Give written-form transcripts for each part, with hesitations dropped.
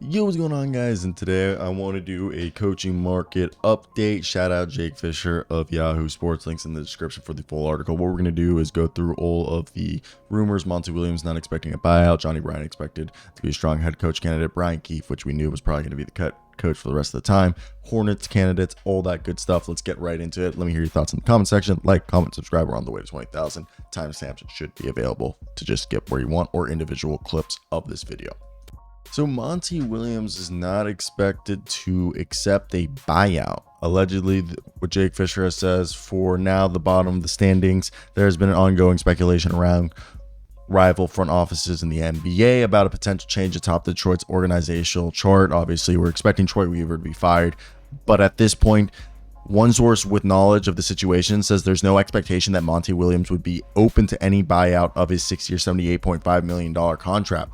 Yo, what's going on, guys? And today I want to do a coaching market update. Shout out Jake Fisher of Yahoo Sports. Links in the description for the full article. What we're going to do is go through all of the rumors. Monty Williams not expecting a buyout. Johnnie Bryant expected to be a strong head coach candidate. Brian Keefe, which we knew was probably going to be the coach for the rest of the time. Hornets candidates, all that good stuff. Let's get right into it. Let me hear your thoughts in the comment section. Like, comment, subscribe. We're on the way to 20,000. Timestamps should be available to just skip where you want or individual clips of this video. So Monty Williams is not expected to accept a buyout. Allegedly, what Jake Fisher says, for now, the bottom of the standings, there has been an ongoing speculation around rival front offices in the NBA about a potential change atop Detroit's organizational chart. Obviously, we're expecting Troy Weaver to be fired, but at this point, one source with knowledge of the situation says there's no expectation that Monty Williams would be open to any buyout of his 6-year, $78.5 million contract.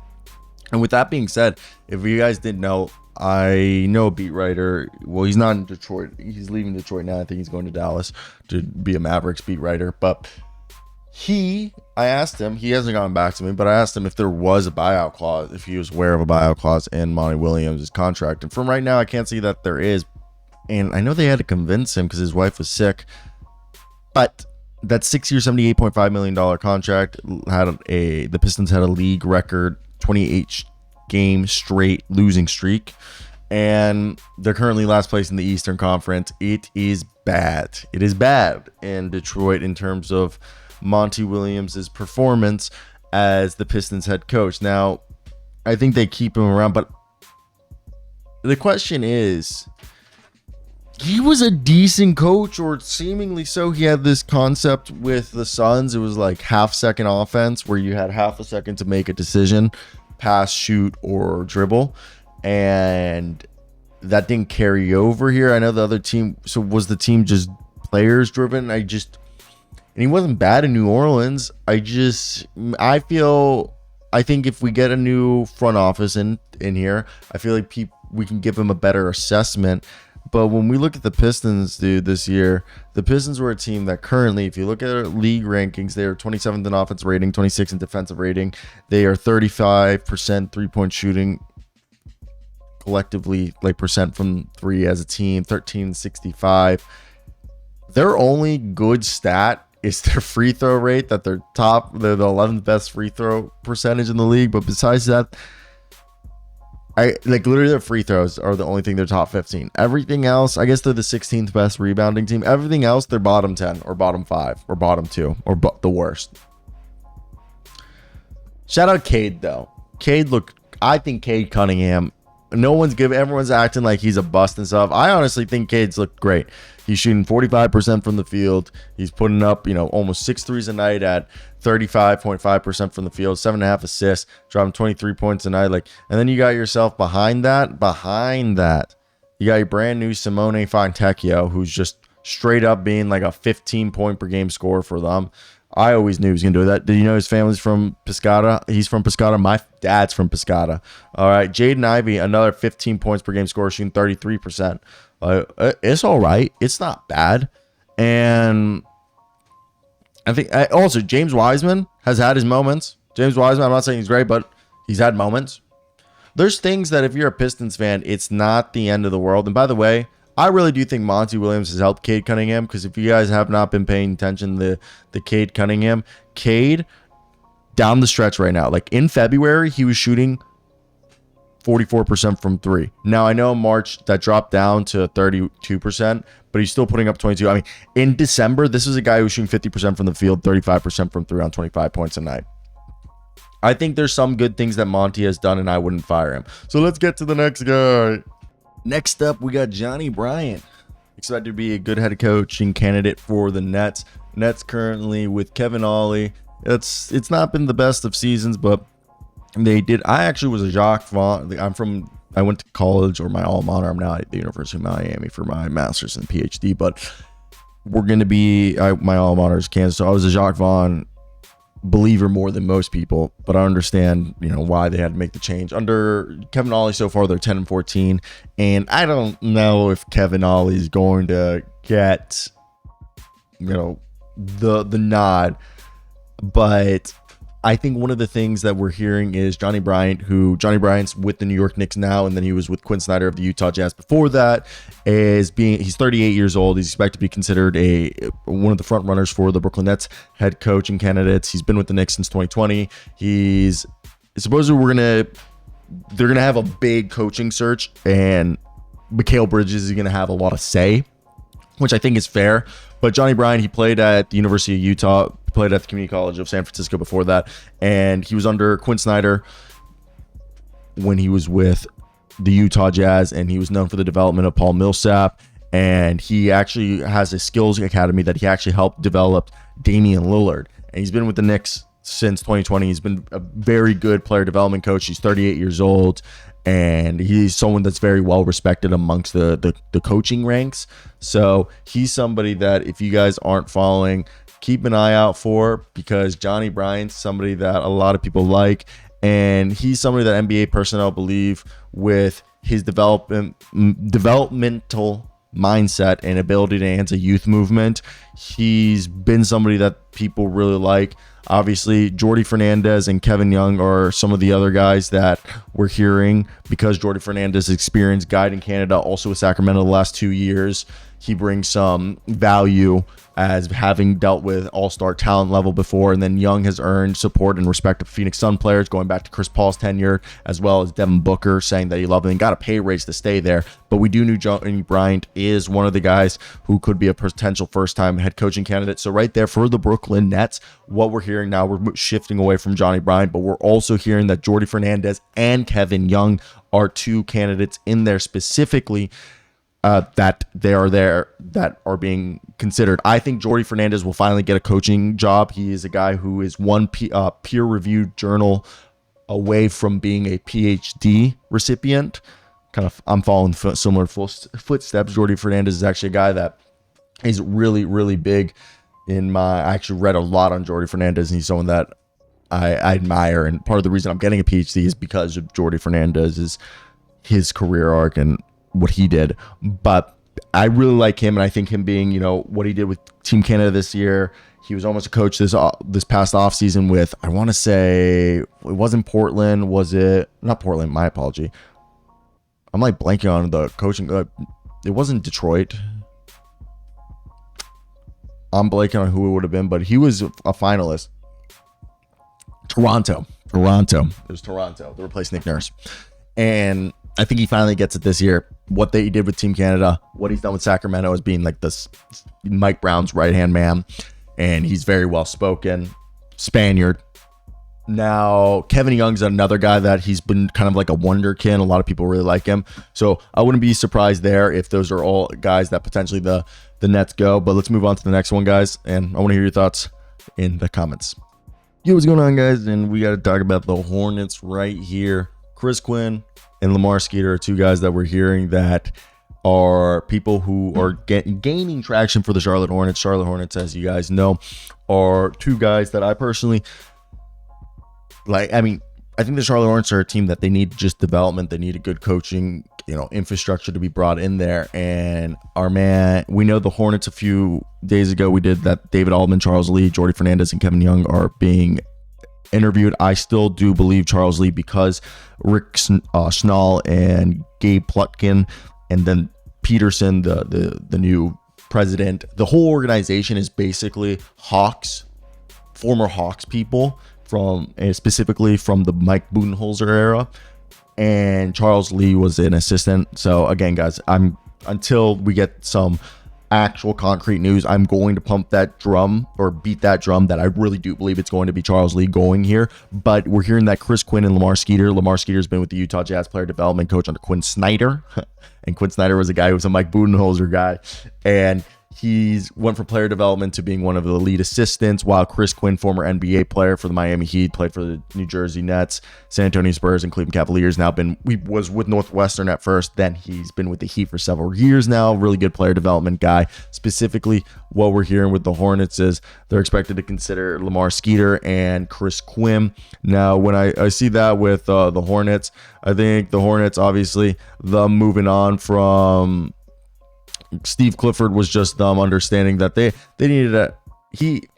And with that being said, if you guys didn't know, I know a beat writer. Well, he's not in Detroit. He's leaving Detroit now. I think he's going to Dallas to be a Mavericks beat writer. But I asked him, he hasn't gotten back to me, but I asked him if there was a buyout clause, if he was aware of a buyout clause in Monty Williams' contract. And from right now, I can't see that there is. And I know they had to convince him because his wife was sick. But that 6-year, $78.5 million contract the Pistons had a league record 28 game straight losing streak, and they're currently last place in the Eastern Conference. It is bad. It is bad in Detroit in terms of Monty Williams' performance as the Pistons head coach. Now, I think they keep him around, but the question is, he was a decent coach, or seemingly so. He had this concept with the Suns. It was like half-second offense where you had half a second to make a decision, pass, shoot, or dribble. And that didn't carry over here. I know the other team. So was the team just players driven? And he wasn't bad in New Orleans. I think if we get a new front office in here, I feel like we can give him a better assessment. But when we look at the Pistons, dude, this year, the Pistons were a team that currently, if you look at their league rankings, they are 27th in offensive rating, 26th in defensive rating. They are 35% three-point shooting collectively, like percent from three as a team, 13.65. Their only good stat is their free throw rate, that they're the 11th best free throw percentage in the league. But besides that, literally their free throws are the only thing they're top 15. Everything else, I guess they're the 16th best rebounding team. Everything else, they're bottom 10 or bottom 5 or bottom 2 or the worst. Shout out Cade, though. I think Cade Cunningham, everyone's acting like he's a bust and stuff. I honestly think Cade's looked great. He's shooting 45% from the field. He's putting up, almost 6 threes a night at 35.5% from the field, 7.5 assists, dropping 23 points a night. And then you got yourself behind that, you got your brand new Simone Fontecchio, who's just straight up being like a 15 point per game scorer for them. I always knew he was going to do that. Did you know his family's from Piscata? He's from Piscata. My dad's from Piscata. All right. Jaden Ivey, another 15 points per game scorer, shooting 33%. It's all right. It's not bad. And I think also James Wiseman has had his moments. James Wiseman, I'm not saying he's great, but he's had moments. There's things that if you're a Pistons fan, it's not the end of the world. And by the way, I really do think Monty Williams has helped Cade Cunningham, because if you guys have not been paying attention to the Cade Cunningham, Cade down the stretch right now, like in February, he was shooting 44% from three. Now, I know in March that dropped down to 32%, but he's still putting up 22. I mean, in December, this is a guy who's shooting 50% from the field, 35% from three on 25 points a night. I think there's some good things that Monty has done, and I wouldn't fire him. So let's get to the next guy. Next up, we got Johnnie Bryant, expected to be a good head coaching candidate for the Nets. Nets currently with Kevin Ollie. It's not been the best of seasons, but they did. I actually was a Jacques Vaughn. I went to college, or my alma mater. I'm now at the University of Miami for my master's and PhD, but we're going to be, my alma mater is Kansas. So I was a Jacques Vaughn believer more than most people, but I understand, why they had to make the change. Under Kevin Ollie so far, they're 10-14, and I don't know if Kevin Ollie is going to get, the nod, but I think one of the things that we're hearing is Johnnie Bryant, Johnnie Bryant's with the New York Knicks now, and then he was with Quinn Snyder of the Utah Jazz before that, he's 38 years old. He's expected to be considered one of the front runners for the Brooklyn Nets head coaching candidates. He's been with the Knicks since 2020. He's supposedly they're gonna have a big coaching search, and Mikal Bridges is gonna have a lot of say, which I think is fair. But Johnnie Bryant, he played at the University of Utah, played at the Community College of San Francisco before that, and he was under Quinn Snyder when he was with the Utah Jazz, and he was known for the development of Paul Millsap, and he actually has a skills academy that he actually helped develop Damian Lillard, and he's been with the Knicks since 2020. He's been a very good player development coach. He's 38 years old, and he's someone that's very well respected amongst the coaching ranks. So he's somebody that if you guys aren't following, keep an eye out for, because Johnnie Bryant's somebody that a lot of people like, and he's somebody that NBA personnel believe with his developmental mindset and ability to enhance a youth movement. He's been somebody that people really like. Obviously, Jordi Fernandez and Kevin Young are some of the other guys that we're hearing, because Jordi Fernandez's experience guiding Canada, also with Sacramento the last 2 years. He brings some value as having dealt with all-star talent level before, and then Young has earned support and respect of Phoenix Sun players, going back to Chris Paul's tenure, as well as Devin Booker saying that he loved it and got a pay raise to stay there. But we do know Johnnie Bryant is one of the guys who could be a potential first-time head coaching candidate. So right there for the Brooklyn Nets, what we're hearing now, we're shifting away from Johnnie Bryant, but we're also hearing that Jordi Fernandez and Kevin Young are two candidates in there specifically that are being considered. I think Jordi Fernandez will finally get a coaching job. He is a guy who is one peer-reviewed journal away from being a PhD recipient. I'm following similar footsteps. Jordi Fernandez is actually a guy that is really, really big I actually read a lot on Jordi Fernandez, and he's someone that I admire. And part of the reason I'm getting a PhD is because of Jordi Fernandez, his career arc and what he did. But I really like him, and I think him being, what he did with Team Canada this year. He was almost a coach this past offseason with, I want to say, it wasn't Portland, was it? Not Portland, my apology. I'm like blanking on the coaching. It wasn't Detroit. I'm blanking on who it would have been, but he was a finalist. Toronto. It was Toronto. They replaced Nick Nurse. And I think he finally gets it this year. What they did with Team Canada, what he's done with Sacramento as being like this Mike Brown's right-hand man. And he's very well-spoken. Spaniard. Now, Kevin Young's another guy that he's been kind of like a wonderkin. A lot of people really like him. So I wouldn't be surprised there if those are all guys that potentially the Nets go. But let's move on to the next one, guys. And I want to hear your thoughts in the comments. Yo, what's going on, guys? And we got to talk about the Hornets right here. Chris Quinn and Lamar Skeeter are two guys that we're hearing that are people who are gaining traction for the Charlotte Hornets. Charlotte Hornets, as you guys know, are two guys that I personally like. I mean, I think the Charlotte Hornets are a team that they need just development. They need a good coaching, infrastructure to be brought in there. And our man, we know the Hornets a few days ago, we did that. David Altman, Charles Lee, Jordi Fernandez, and Kevin Young are being interviewed. I still do believe Charles Lee, because Rick Schnall and Gabe Plotkin, and then Peterson, the new president. The whole organization is basically former Hawks people, specifically from the Mike Budenholzer era, and Charles Lee was an assistant. So again, guys, until we get some actual concrete news, I'm going to pump that drum or beat that drum that I really do believe it's going to be Charles Lee going here. But we're hearing that Chris Quinn and Lamar Skeeter's been with the Utah Jazz player development coach under Quinn Snyder. And Quinn Snyder was a guy who was a Mike Budenholzer guy. And he's went from player development to being one of the lead assistants, while Chris Quinn, former NBA player for the Miami Heat, played for the New Jersey Nets, San Antonio Spurs, and Cleveland Cavaliers. Was with Northwestern at first, then he's been with the Heat for several years now. Really good player development guy. Specifically, what we're hearing with the Hornets is they're expected to consider Lamar Skeeter and Chris Quinn. Now, when I see that with the Hornets, I think the Hornets, obviously, them moving on from Steve Clifford was just them understanding that they needed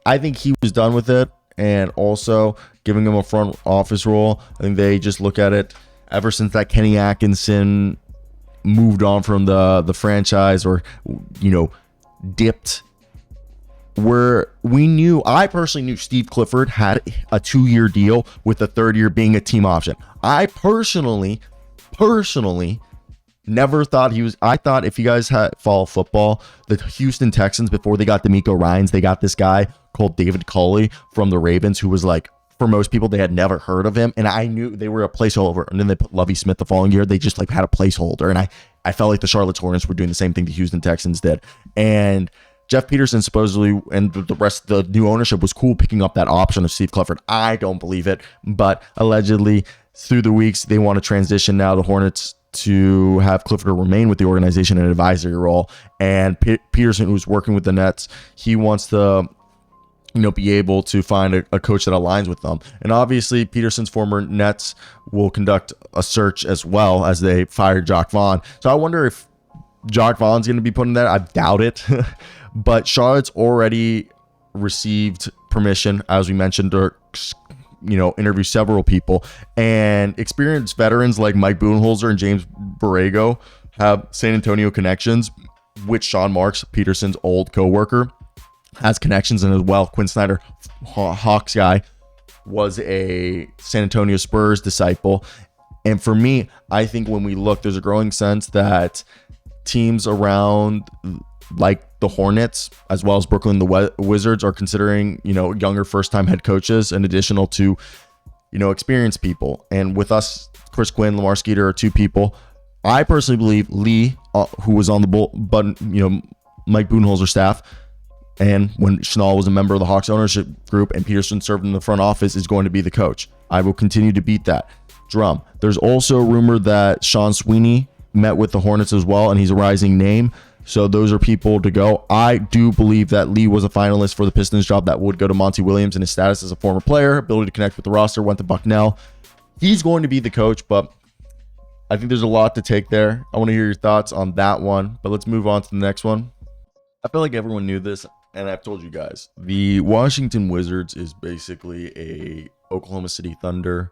I think he was done with it. and also giving him a front office role. I think they just look at it ever since that Kenny Atkinson moved on from the franchise, or dipped, where I personally knew Steve Clifford had a 2-year deal with the third year being a team option. I personally never thought I thought, if you guys follow football, the Houston Texans, before they got D'Amico Ryans, they got this guy called David Culley from the Ravens, who was like, for most people, they had never heard of him. And I knew they were a placeholder. And then they put Lovie Smith the following year. They just like had a placeholder. And I felt like the Charlotte Hornets were doing the same thing the Houston Texans did. And Jeff Peterson supposedly, and the rest of the new ownership, was cool picking up that option of Steve Clifford. I don't believe it. But allegedly, through the weeks, they want to transition now the Hornets to have Clifford remain with the organization in an advisory role. And Peterson, who's working with the Nets, he wants to be able to find a coach that aligns with them. And obviously, Peterson's former Nets will conduct a search as well, as they fired Jacques Vaughn. So I wonder if Jacques Vaughn's going to be put in that. I doubt it. But Charlotte's already received permission, as we mentioned, to interview several people. And experienced veterans like Mike Budenholzer and James Borrego have San Antonio connections, which Sean Marks, Peterson's old co-worker, has connections in as well. Quinn Snyder, Hawks guy, was a San Antonio Spurs disciple. And for me, I think when we look, there's a growing sense that teams around like the Hornets, as well as Brooklyn, the Wizards, are considering, younger first-time head coaches in additional to, experienced people. And with us, Chris Quinn, Lamar, Skeeter are two people. I personally believe Lee, who was on the Mike Budenholzer staff, and when Schnall was a member of the Hawks ownership group and Peterson served in the front office, is going to be the coach. I will continue to beat that drum. There's also a rumor that Sean Sweeney met with the Hornets as well, and he's a rising name. So those are people to go. I do believe that Lee was a finalist for the Pistons job that would go to Monty Williams, and his status as a former player, ability to connect with the roster, went to Bucknell. He's going to be the coach, but I think there's a lot to take there. I want to hear your thoughts on that one, but let's move on to the next one. I feel like everyone knew this, and I've told you guys. The Washington Wizards is basically a Oklahoma City Thunder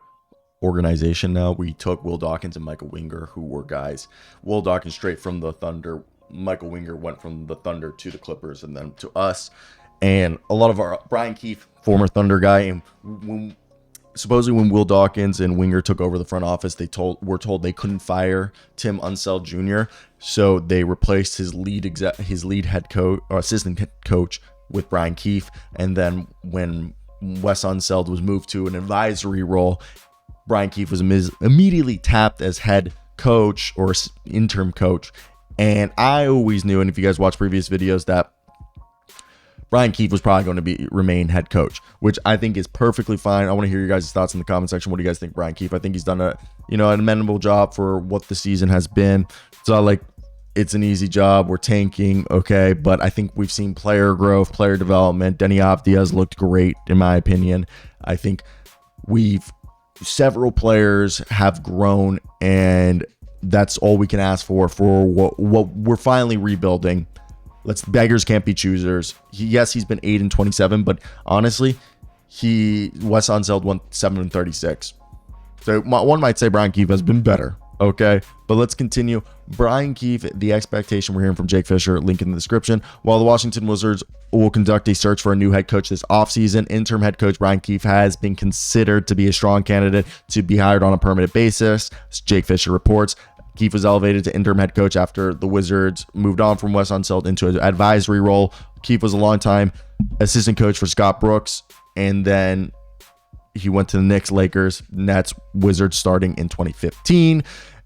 organization now. We took Will Dawkins and Michael Winger, who were guys. Will Dawkins straight from the Thunder. Michael Winger went from the Thunder to the Clippers and then to us. And a lot of our Brian Keefe, former Thunder guy, and supposedly when Will Dawkins and Winger took over the front office, were told they couldn't fire Tim Unseld Jr. So they replaced his lead head coach or assistant head coach with Brian Keefe. And then when Wes Unseld was moved to an advisory role, Brian Keefe was immediately tapped as head coach or interim coach. And I always knew, and if you guys watch previous videos, that Brian Keefe was probably going to remain head coach, which I think is perfectly fine. I want to hear your guys' thoughts in the comment section. What do you guys think, Brian Keefe? I think he's done an amenable job for what the season has been. It's not like it's an easy job. We're tanking, okay, but I think we've seen player growth, player development. Denny Avdia's looked great, in my opinion. I think several players have grown, and that's all we can ask for what we're finally rebuilding. Beggars can't be choosers. He's been 8-27, but honestly, Wes Unseld went 7-36. So one might say Brian Keefe has been better. Okay, but let's continue. Brian Keefe, the expectation we're hearing from Jake Fisher, link in the description. While the Washington Wizards will conduct a search for a new head coach this offseason, interim head coach Brian Keefe has been considered to be a strong candidate to be hired on a permanent basis. Jake Fisher reports. Keefe was elevated to interim head coach after the Wizards moved on from Wes Unseld into an advisory role. Keefe was a longtime assistant coach for Scott Brooks, and then he went to the Knicks, Lakers, Nets, Wizards starting in 2015,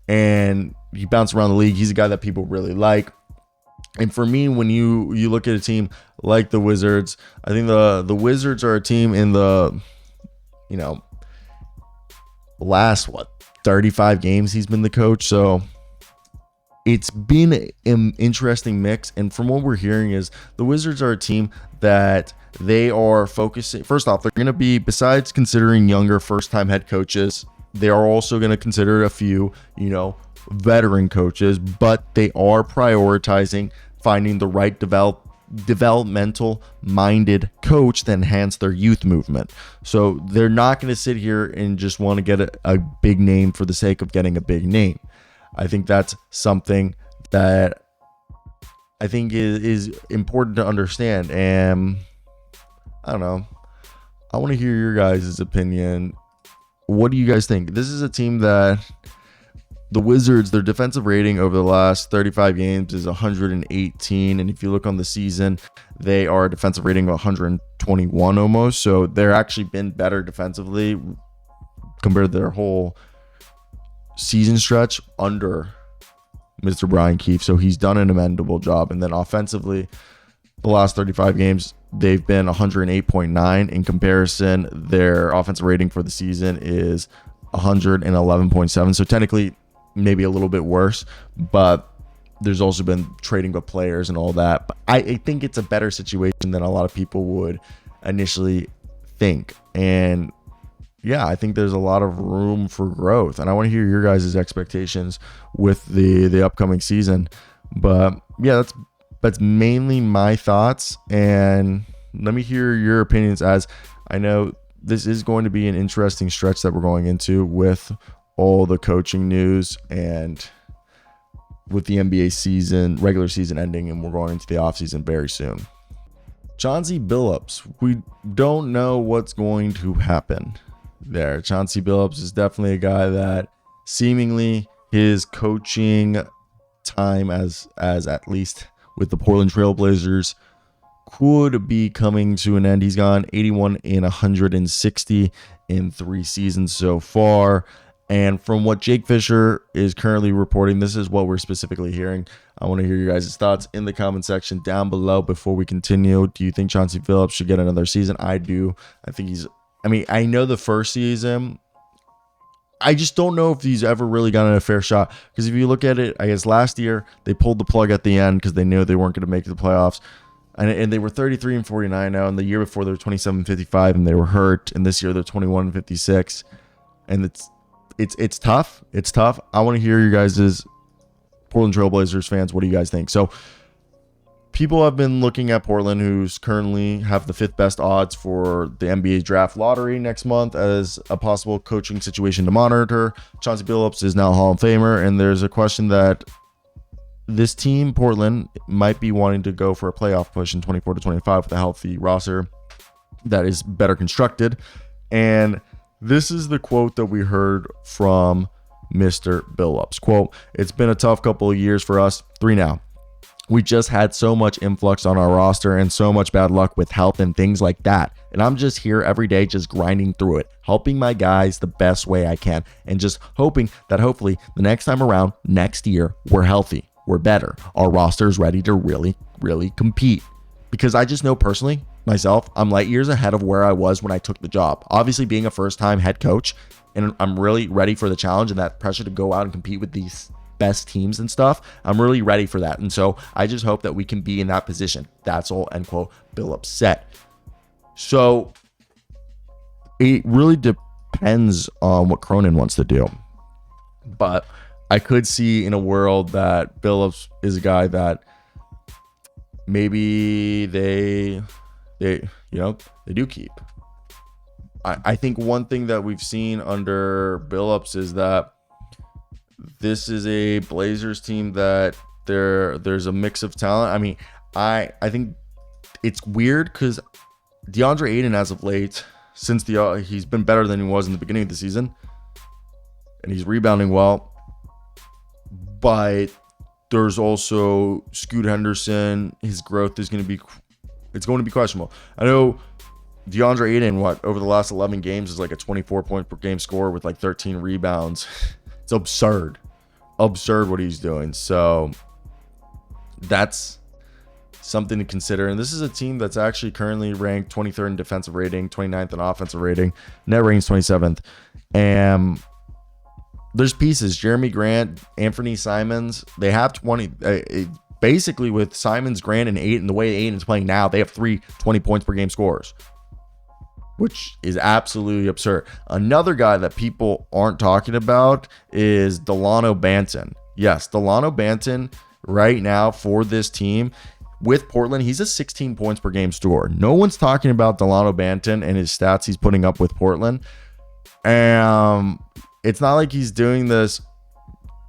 and he bounced around the league. He's a guy that people really like. And for me, when you look at a team like the Wizards, I think the Wizards are a team in the last 35 games he's been the coach. So it's been an interesting mix. And from what we're hearing is the Wizards are a team that they are focusing. First off, they're going to be, besides considering younger first-time head coaches, they are also going to consider a few, veteran coaches, but they are prioritizing finding the right developmental minded coach that enhance their youth movement. So they're not going to sit here and just want to get a big name for the sake of getting a big name. I think that's something that I think is important to understand. And I don't know. I want to hear your guys' opinion. What do you guys think? This is a team that the Wizards, their defensive rating over the last 35 games is 118. And if you look on the season, they are a defensive rating of 121 almost. So they're actually been better defensively compared to their whole season stretch under Mr. Brian Keefe. So he's done an commendable job. And then offensively, the last 35 games, they've been 108.9. In comparison, their offensive rating for the season is 111.7. So technically, maybe a little bit worse, but there's also been trading of players and all that. But I think it's a better situation than a lot of people would initially think. And yeah, I think there's a lot of room for growth. And I want to hear your guys' expectations with the upcoming season. But yeah, that's mainly my thoughts. And let me hear your opinions, as I know this is going to be an interesting stretch that we're going into with all the coaching news and with the NBA season, regular season ending, and we're going into the offseason very soon. Chauncey Billups, we don't know what's going to happen there. Chauncey Billups is definitely a guy that seemingly his coaching time as at least with the Portland Trail Blazers could be coming to an end. He's gone 81 in 160 in 3 seasons so far. And from what Jake Fisher is currently reporting, this is what we're specifically hearing. I want to hear your guys' thoughts in the comment section down below before we continue. Do you think Chauncey Billups should get another season? I do. I know the first season, I just don't know if he's ever really gotten a fair shot. Because if you look at it, I guess last year they pulled the plug at the end because they knew they weren't going to make the playoffs. And they were 33 and 49 now. And the year before they were 27 and 55 and they were hurt. And this year they're 21 and 56. And it's tough. It's tough. I want to hear you guys' Portland Trail Blazers fans. What do you guys think? So people have been looking at Portland, who's currently have the 5th best odds for the NBA draft lottery next month, as a possible coaching situation to monitor. Chauncey Billups is now a Hall of Famer, and there's a question that this team, Portland, might be wanting to go for a playoff push in 24 to 25 with a healthy roster that is better constructed. And this is the quote that we heard from Mr. Billups. Quote, "It's been a tough couple of years for us, 3 now. We just had so much influx on our roster and so much bad luck with health and things like that. And I'm just here every day just grinding through it, helping my guys the best way I can, and just hoping that hopefully the next time around, next year, we're healthy, we're better. Our roster is ready to really, really compete." Because I just know personally, myself, I'm light years ahead of where I was when I took the job. Obviously, being a first-time head coach, and I'm really ready for the challenge and that pressure to go out and compete with these best teams and stuff. I'm really ready for that. And so I just hope that we can be in that position. That's all, end quote, Billups said. So it really depends on what Cronin wants to do. But I could see in a world that Billups is a guy that maybe they do keep. I think one thing that we've seen under Billups is that this is a Blazers team that there's a mix of talent. I mean, I think it's weird because DeAndre Ayton, as of late, since he's been better than he was in the beginning of the season, and he's rebounding well. But there's also Scoot Henderson. His growth is going to be questionable. I know DeAndre Ayton, over the last 11 games is like a 24 point per game scorer with like 13 rebounds. It's absurd what he's doing. So that's something to consider. And this is a team that's actually currently ranked 23rd in defensive rating, 29th in offensive rating, net rating's 27th. And there's pieces, Jeremy Grant, Anthony Simons, they have 20, basically with Simons, Grant, and Ayton, the way Ayton's playing now, they have 3 20 points per game scorers, which is absolutely absurd. Another guy that people aren't talking about is Delano Banton. Yes, Delano Banton right now for this team, with Portland, he's a 16 points per game scorer. No one's talking about Delano Banton and his stats he's putting up with Portland. And it's not like he's doing this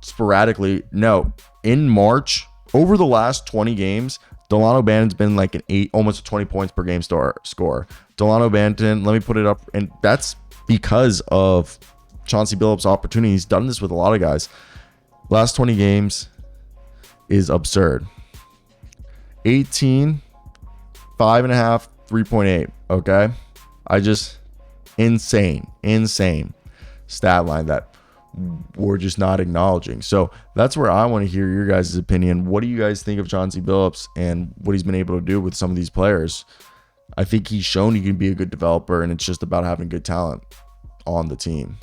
sporadically. No, in March, over the last 20 games, Delano Banton's been like an 8, almost a 20 points per game score. Delano Banton, let me put it up, and that's because of Chauncey Billups' opportunity. He's done this with a lot of guys. Last 20 games is absurd. 18, 5.5, 3.8. Okay, insane stat line that we're just not acknowledging. So that's where I want to hear your guys' opinion. What do you guys think of Chauncey Billups and what he's been able to do with some of these players? I think he's shown he can be a good developer, and it's just about having good talent on the team.